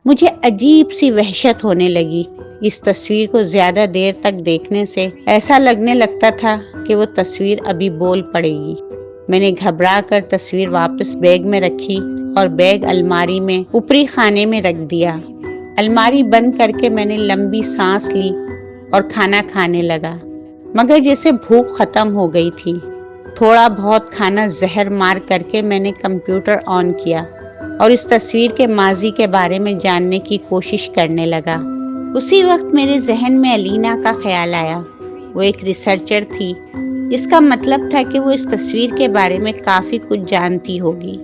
مجھے عجیب سی وحشت ہونے لگی۔ اس تصویر کو زیادہ دیر تک دیکھنے سے ایسا لگنے لگتا تھا کہ وہ تصویر ابھی بول پڑے گی۔ میں نے گھبرا کر تصویر واپس بیگ میں رکھی اور بیگ الماری میں اوپری خانے میں رکھ دیا۔ الماری بند کر کے میں نے لمبی سانس لی اور کھانا کھانے لگا، مگر جیسے بھوک ختم ہو گئی تھی۔ تھوڑا بہت کھانا زہر مار کر کے میں نے کمپیوٹر آن کیا اور اس تصویر کے ماضی کے بارے میں جاننے کی کوشش کرنے لگا۔ اسی وقت میرے ذہن میں الینا کا خیال آیا۔ وہ ایک ریسرچر تھی، اس کا مطلب تھا کہ وہ اس تصویر کے بارے میں کافی کچھ جانتی ہوگی۔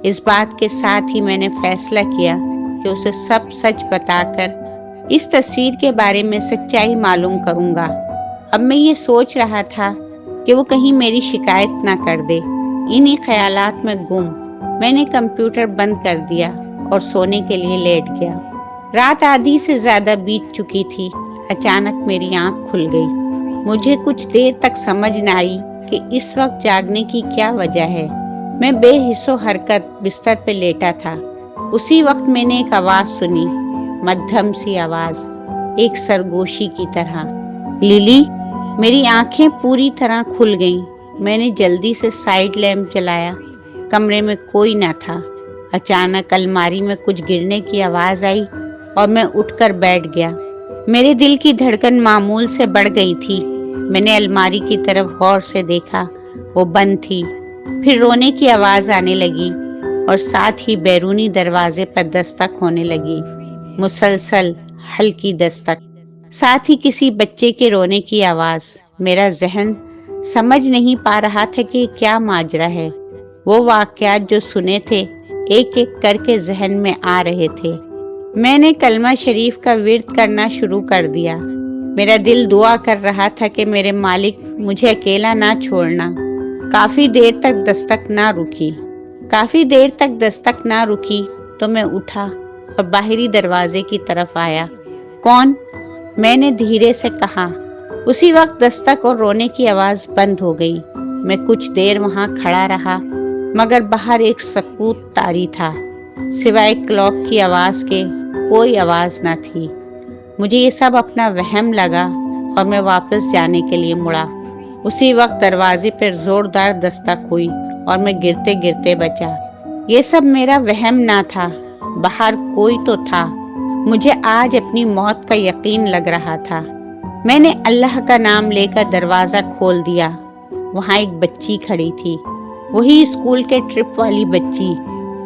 اس بات کے ساتھ ہی میں نے فیصلہ کیا کہ اسے سب سچ بتا کر اس تصویر کے بارے میں سچائی معلوم کروں گا۔ اب میں یہ سوچ رہا تھا کہ وہ کہیں میری شکایت نہ کر دے۔ انہی خیالات میں گم میں نے کمپیوٹر بند کر دیا اور سونے کے لیے لیٹ گیا۔ رات آدھی سے زیادہ بیت چکی تھی۔ اچانک میری آنکھ کھل گئی۔ مجھے کچھ دیر تک سمجھ نہ آئی کہ اس وقت جاگنے کی کیا وجہ ہے۔ میں بے حس و حرکت بستر پہ لیٹا تھا۔ اسی وقت میں نے ایک آواز سنی، مدھم سی آواز، ایک سرگوشی کی طرح، للی۔ میری آنکھیں پوری طرح کھل گئیں۔ میں نے جلدی سے سائیڈ لیمپ جلایا۔ کمرے میں کوئی نہ تھا۔ اچانک الماری میں کچھ گرنے کی آواز آئی اور میں اٹھ کر بیٹھ گیا۔ میرے دل کی دھڑکن معمول سے بڑھ گئی تھی۔ میں نے الماری کی طرف غور سے دیکھا، وہ بند تھی۔ پھر رونے کی آواز آنے لگی اور ساتھ ہی بیرونی دروازے پر دستک ہونے لگی، مسلسل ہلکی دستک، ساتھ ہی کسی بچے کے رونے کی آواز۔ میرا ذہن سمجھ نہیں پا رہا تھا کہ کیا ماجرا ہے۔ وہ واقعات جو سنے تھے ایک ایک کر کے ذہن میں آ رہے تھے۔ میں نے کلمہ شریف کا ورد کرنا شروع کر دیا۔ میرا دل دعا کر رہا تھا کہ میرے مالک مجھے اکیلا نہ چھوڑنا۔ کافی دیر تک دستک نہ رکی تو میں اٹھا اور باہری دروازے کی طرف آیا۔ کون؟ میں نے دھیرے سے کہا۔ اسی وقت دستک اور رونے کی آواز بند ہو گئی۔ میں کچھ دیر وہاں کھڑا رہا، مگر باہر ایک سکوت طاری تھا، سوائے کلاک کی آواز کے کوئی آواز نہ تھی۔ مجھے یہ سب اپنا وہم لگا اور میں واپس جانے کے لیے مڑا۔ اسی وقت دروازے پر زوردار دستک ہوئی اور میں گرتے گرتے بچا۔ یہ سب میرا وہم نہ تھا، باہر کوئی تو تھا۔ مجھے آج اپنی موت کا یقین لگ رہا تھا۔ میں نے اللہ کا نام لے کر دروازہ کھول دیا۔ وہاں ایک بچی کھڑی تھی، وہی اسکول کے ٹرپ والی بچی۔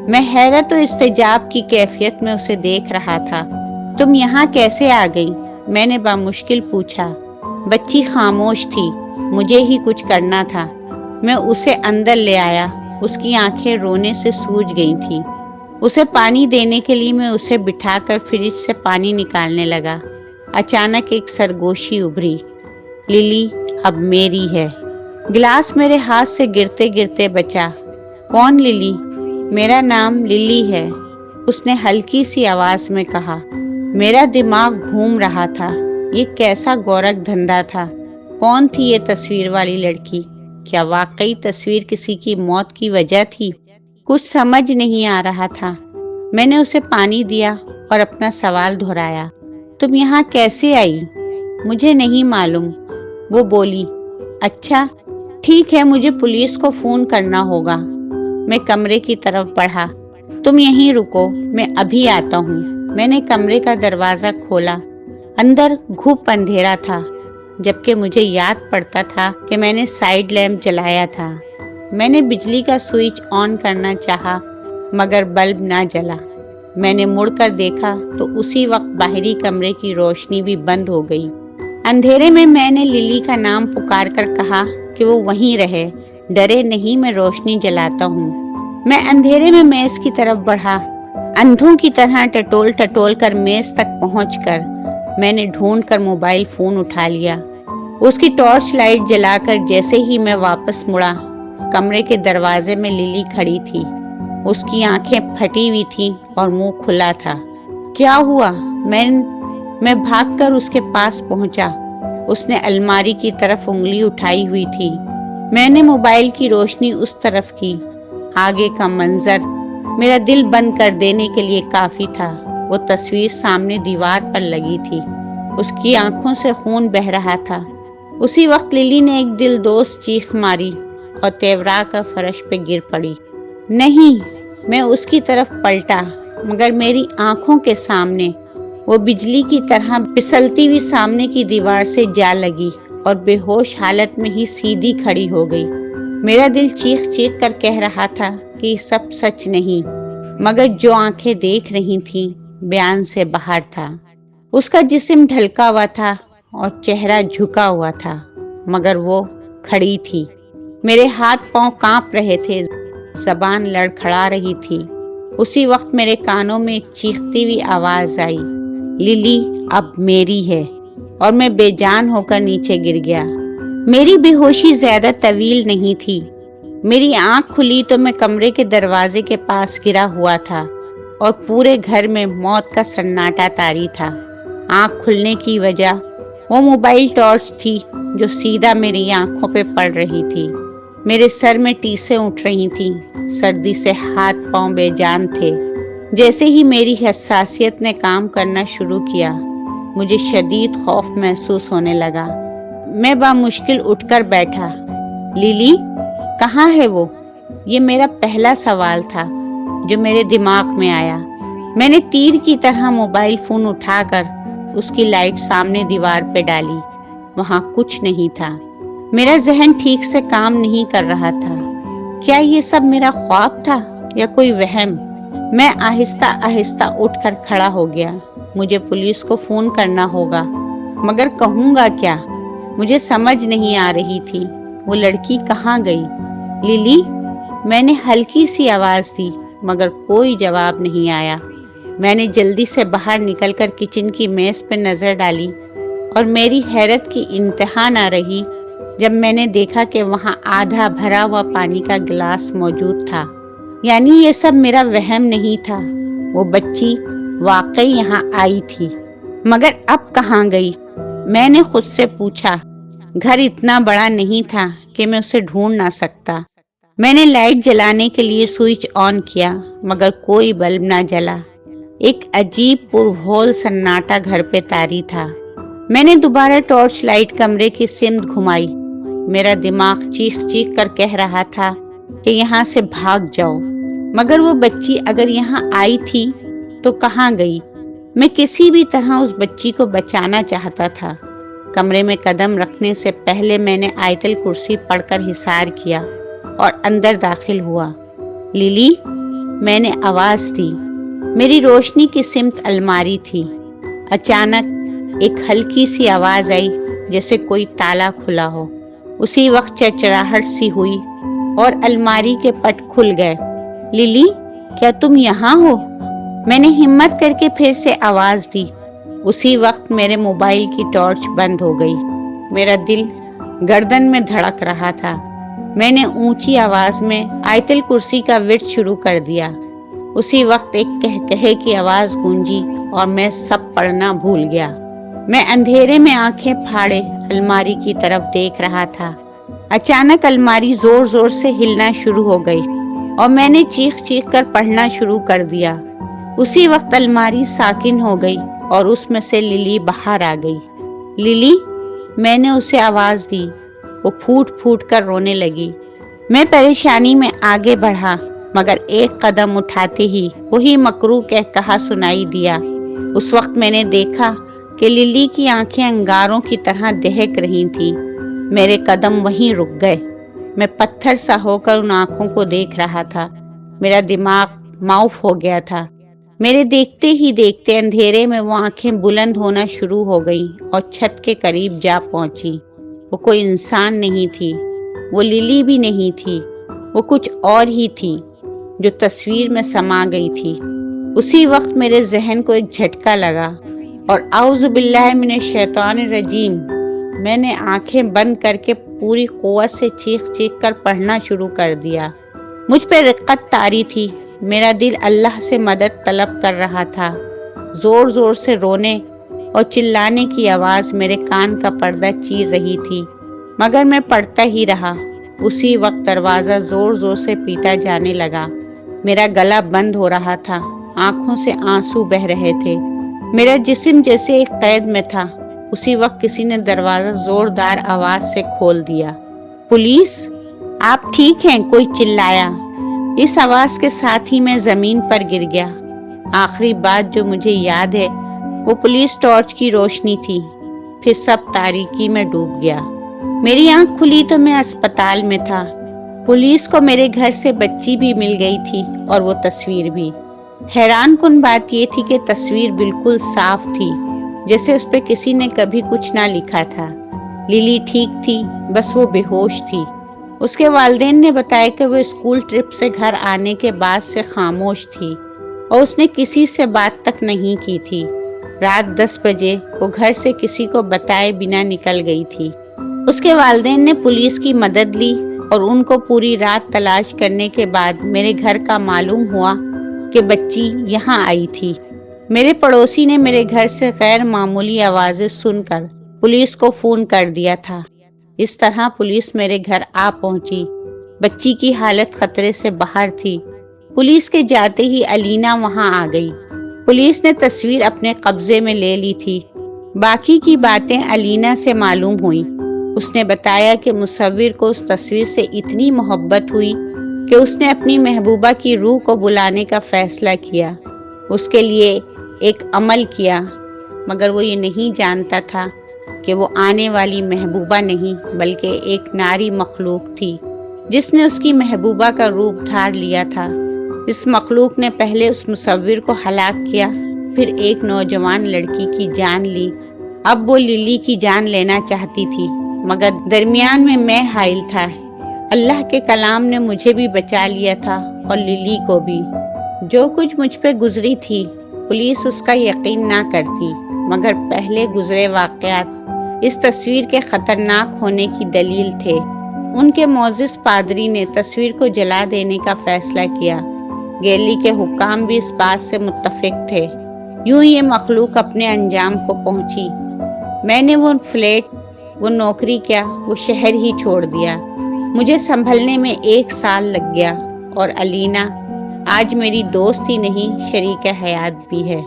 میں حیرت و استعجاب کی کیفیت میں اسے دیکھ رہا تھا۔ تم یہاں کیسے آ گئی؟ میں نے بامشکل پوچھا۔ بچی خاموش تھی۔ مجھے ہی کچھ کرنا تھا۔ میں اسے اندر لے آیا۔ اس کی آنکھیں رونے سے سوج گئی تھیں۔ اسے پانی دینے کے لیے میں اسے بٹھا کر فریج سے پانی نکالنے لگا۔ اچانک ایک سرگوشی ابھری، للی اب میری ہے۔ گلاس میرے ہاتھ سے گرتے گرتے بچا۔ کون للی؟ میرا نام للی ہے، اس نے ہلکی سی آواز میں کہا۔ میرا دماغ گھوم رہا تھا۔ یہ کیسا گورکھ دھندا تھا؟ کون تھی یہ تصویر والی لڑکی؟ کیا واقعی تصویر کسی کی موت کی وجہ تھی؟ کچھ سمجھ نہیں آ رہا تھا۔ میں نے اسے پانی دیا اور اپنا سوال دہرایا۔ تم یہاں کیسے آئی؟ مجھے نہیں معلوم، وہ بولی۔ اچھا ٹھیک ہے، مجھے پولیس کو فون کرنا ہوگا۔ میں کمرے کی طرف بڑھا۔ تم یہیں رکو، میں ابھی آتا ہوں۔ میں نے کمرے کا دروازہ کھولا۔ اندر گھپ اندھیرا تھا، جبکہ مجھے یاد پڑتا تھا کہ میں نے سائیڈ لیمپ جلایا تھا۔ میں نے بجلی کا سوئچ آن کرنا چاہا، مگر بلب نہ جلا۔ میں نے مڑ کر دیکھا تو اسی وقت باہری کمرے کی روشنی بھی بند ہو گئی۔ اندھیرے میں نے للی کا نام پکار کر کہا کہ وہ وہیں رہے۔ ڈرے نہیں، میں روشنی جلاتا ہوں۔ میں اندھیرے میں میز کی طرف بڑھا۔ اندھوں کی طرح ٹٹول ٹٹول کر میز تک پہنچ کر میں نے ڈھونڈ کر موبائل فون اٹھا لیا۔ اس کی ٹارچ لائٹ جلا کر جیسے ہی میں واپس مڑا، کمرے کے دروازے میں للی کھڑی تھی۔ اس کی آنکھیں پھٹی ہوئی تھیں اور منہ کھلا تھا۔ کیا ہوا؟ میں بھاگ کر اس کے پاس پہنچا۔ اس نے الماری کی طرف انگلی اٹھائی ہوئی تھی۔ میں نے موبائل کی روشنی اس طرف کی۔ آگے کا منظر میرا دل بند کر دینے کے لیے کافی تھا۔ وہ تصویر سامنے دیوار پر لگی تھی۔ اس کی آنکھوں سے خون بہہ رہا تھا۔ اسی وقت للی نے ایک دلدوز چیخ ماری اور تیورا کر فرش پہ گر پڑی۔ نہیں، میں اس کی طرف پلٹا، مگر میری آنکھوں کے سامنے وہ بجلی کی طرح پھسلتی ہوئی سامنے کی دیوار سے جا لگی اور بے ہوش حالت میں ہی سیدھی کھڑی ہو گئی۔ میرا دل چیخ چیخ کر کہہ رہا تھا کہ یہ سب سچ نہیں، مگر جو آنکھیں دیکھ رہی تھیں بیان سے باہر تھا۔ اس کا جسم ڈھلکا ہوا تھا اور چہرہ جھکا ہوا تھا، مگر وہ کھڑی تھی۔ میرے ہاتھ پاؤں کانپ رہے تھے، زبان لڑکھڑا رہی تھی۔ اسی وقت میرے کانوں میں ایک چیختی ہوئی آواز آئی، للی اب میری ہے، اور میں بے جان ہو کر نیچے گر گیا۔ میری بے ہوشی زیادہ طویل نہیں تھی۔ میری آنکھ کھلی تو میں کمرے کے دروازے کے پاس گرا ہوا تھا اور پورے گھر میں موت کا سناٹا طاری تھا۔ آنکھ کھلنے کی وجہ وہ موبائل ٹارچ تھی جو سیدھا میری آنکھوں پہ پڑ رہی تھی۔ میرے سر میں ٹیسیں اٹھ رہی تھیں، سردی سے ہاتھ پاؤں بے جان تھے۔ جیسے ہی میری حساسیت نے کام کرنا شروع کیا، مجھے شدید خوف محسوس ہونے لگا۔ میں بامشکل اٹھ کر بیٹھا۔ للی کہاں ہے وہ؟ یہ میرا پہلا سوال تھا جو میرے دماغ میں آیا۔ میں نے تیر کی طرح موبائل فون اٹھا کر اس کی لائٹ سامنے دیوار پہ ڈالی۔ وہاں کچھ نہیں تھا۔ میرا ذہن ٹھیک سے کام نہیں کر رہا تھا۔ کیا یہ سب میرا خواب تھا یا کوئی وہم؟ میں آہستہ آہستہ اٹھ کر کھڑا ہو گیا۔ مجھے پولیس کو فون کرنا ہوگا، مگر کہوں گا کیا؟ مجھے سمجھ نہیں آ رہی تھی وہ لڑکی کہاں گئی۔ للی، میں نے ہلکی سی آواز دی، مگر کوئی جواب نہیں آیا۔ میں نے جلدی سے باہر نکل کر کچن کی میز پہ نظر ڈالی اور میری حیرت کی انتہا نہ رہی جب میں نے دیکھا کہ وہاں آدھا بھرا ہوا پانی کا گلاس موجود تھا۔ یعنی یہ سب میرا وہم نہیں تھا، وہ بچی واقعی یہاں آئی تھی۔ مگر اب کہاں گئی؟ میں نے خود سے پوچھا۔ گھر اتنا بڑا نہیں تھا کہ میں اسے ڈھونڈ نہ سکتا۔ میں نے لائٹ جلانے کے لیے سوئچ آن کیا، مگر کوئی بلب نہ جلا۔ ایک عجیب پرہول سناٹا گھر پہ طاری تھا۔ میں نے دوبارہ ٹارچ لائٹ کمرے کی سمت گھمائی۔ میرا دماغ چیخ چیخ کر کہہ رہا تھا کہ یہاں سے بھاگ جاؤ، مگر وہ بچی اگر یہاں آئی تھی تو کہاں گئی؟ میں کسی بھی طرح اس بچی کو بچانا چاہتا تھا۔ کمرے میں قدم رکھنے سے پہلے میں نے آیت الکرسی پڑھ کر حصار کیا اور اندر داخل ہوا۔ للی، میں نے آواز دی۔ میری روشنی کی سمت الماری تھی۔ اچانک ایک ہلکی سی آواز آئی جیسے کوئی تالا کھلا ہو۔ اسی وقت چرچراہٹ سی ہوئی اور الماری کے پٹ کھل گئے۔ للی، کیا تم یہاں ہو؟ میں نے ہمت کر کے پھر سے آواز دی۔ اسی وقت میرے موبائل کی ٹارچ بند ہو گئی۔ میرا دل گردن میں دھڑک رہا تھا۔ میں نے اونچی آواز میں آیت الکرسی کا ورد شروع کر دیا۔ اسی وقت ایک کہکہے کی آواز گونجی اور میں سب پڑھنا بھول گیا۔ میں اندھیرے میں آنکھیں پھاڑے الماری کی طرف دیکھ رہا تھا۔ اچانک الماری زور زور سے ہلنا شروع ہو گئی اور میں نے چیخ چیخ کر پڑھنا شروع کر دیا۔ اسی وقت الماری ساکن ہو گئی اور اس میں سے للی باہر آ گئی۔ للی، میں نے اسے آواز دی۔ وہ پھوٹ پھوٹ کر رونے لگی۔ میں پریشانی میں آگے بڑھا، مگر ایک قدم اٹھاتے ہی وہی مکروہ کہا سنائی دیا۔ اس وقت میں نے دیکھا کہ للی کی آنکھیں انگاروں کی طرح دہک رہی تھیں۔ میرے قدم وہیں رک گئے۔ میں پتھر سا ہو کر ان آنکھوں کو دیکھ رہا تھا۔ میرا دماغ معاف ہو گیا تھا۔ میرے دیکھتے ہی دیکھتے اندھیرے میں وہ آنکھیں بلند ہونا شروع ہو گئیں اور چھت کے قریب جا پہنچی۔ وہ کوئی انسان نہیں تھی، وہ للی بھی نہیں تھی، وہ کچھ اور ہی تھی جو تصویر میں سما گئی تھی۔ اسی وقت میرے ذہن کو ایک جھٹکا لگا اور اعوذ باللہ من الشیطان الرجیم، میں نے آنکھیں بند کر کے پوری قوت سے چیخ چیخ کر پڑھنا شروع کر دیا۔ مجھ پہ رقت طاری تھی۔ میرا دل اللہ سے مدد طلب کر رہا تھا۔ زور زور سے رونے اور چلانے کی آواز میرے کان کا پردہ چیر رہی تھی، مگر میں پڑھتا ہی رہا۔ اسی وقت دروازہ زور زور سے پیٹا جانے لگا۔ میرا گلا بند ہو رہا تھا آنکھوں سے آنسو بہ رہے تھے۔ میرا جسم جیسے ایک قید میں تھا۔ اسی وقت کسی نے دروازہ زوردار آواز سے کھول دیا۔ پولیس، آپ ٹھیک ہیں؟ کوئی چلایا۔ اس آواز کے ساتھ ہی میں زمین پر گر گیا۔ آخری بات جو مجھے یاد ہے وہ پولیس ٹارچ کی روشنی تھی۔ پھر سب تاریکی میں ڈوب گیا۔ میری آنکھ کھلی تو میں اسپتال میں تھا۔ پولیس کو میرے گھر سے بچی بھی مل گئی تھی اور وہ تصویر بھی۔ حیران کن بات یہ تھی کہ تصویر بالکل صاف تھی، جیسے اس پہ کسی نے کبھی کچھ نہ لکھا تھا۔ للی ٹھیک تھی، بس وہ بے ہوش تھی۔ اس کے والدین نے بتایا کہ وہ اسکول ٹرپ سے گھر آنے کے بعد سے خاموش تھی اور اس نے کسی سے بات تک نہیں کی تھی۔ رات 10 بجے وہ گھر سے کسی کو بتائے بنا نکل گئی تھی۔ اس کے والدین نے پولیس کی مدد لی اور ان کو پوری رات تلاش کرنے کے بعد میرے گھر کا معلوم ہوا کہ بچی یہاں آئی تھی۔ میرے پڑوسی نے میرے گھر سے غیر معمولی آوازیں سن کر پولیس کو فون کر دیا تھا۔ اس طرح پولیس میرے گھر آ پہنچی۔ بچی کی حالت خطرے سے باہر تھی۔ پولیس کے جاتے ہی الینا وہاں آ گئی۔ پولیس نے تصویر اپنے قبضے میں لے لی تھی۔ باقی کی باتیں الینا سے معلوم ہوئیں۔ اس نے بتایا کہ مصور کو اس تصویر سے اتنی محبت ہوئی کہ اس نے اپنی محبوبہ کی روح کو بلانے کا فیصلہ کیا، اس کے لیے ایک عمل کیا، مگر وہ یہ نہیں جانتا تھا کہ وہ آنے والی محبوبہ نہیں بلکہ ایک ناری مخلوق تھی جس نے اس کی محبوبہ کا روپ دھار لیا تھا۔ اس مخلوق نے پہلے اس مصور کو ہلاک کیا، پھر ایک نوجوان لڑکی کی جان لی۔ اب وہ للی کی جان لینا چاہتی تھی، مگر درمیان میں حائل تھا۔ اللہ کے کلام نے مجھے بھی بچا لیا تھا اور للی کو بھی۔ جو کچھ مجھ پہ گزری تھی پولیس اس کا یقین نہ کرتی، مگر پہلے گزرے واقعات اس تصویر کے خطرناک ہونے کی دلیل تھے۔ ان کے معزز پادری نے تصویر کو جلا دینے کا فیصلہ کیا۔ گیلی کے حکام بھی اس بات سے متفق تھے۔ یوں یہ مخلوق اپنے انجام کو پہنچی۔ میں نے وہ فلیٹ، وہ نوکری کیا، وہ شہر ہی چھوڑ دیا۔ مجھے سنبھلنے میں 1 سال لگ گیا، اور الینا آج میری دوست ہی نہیں، شریک حیات بھی ہے۔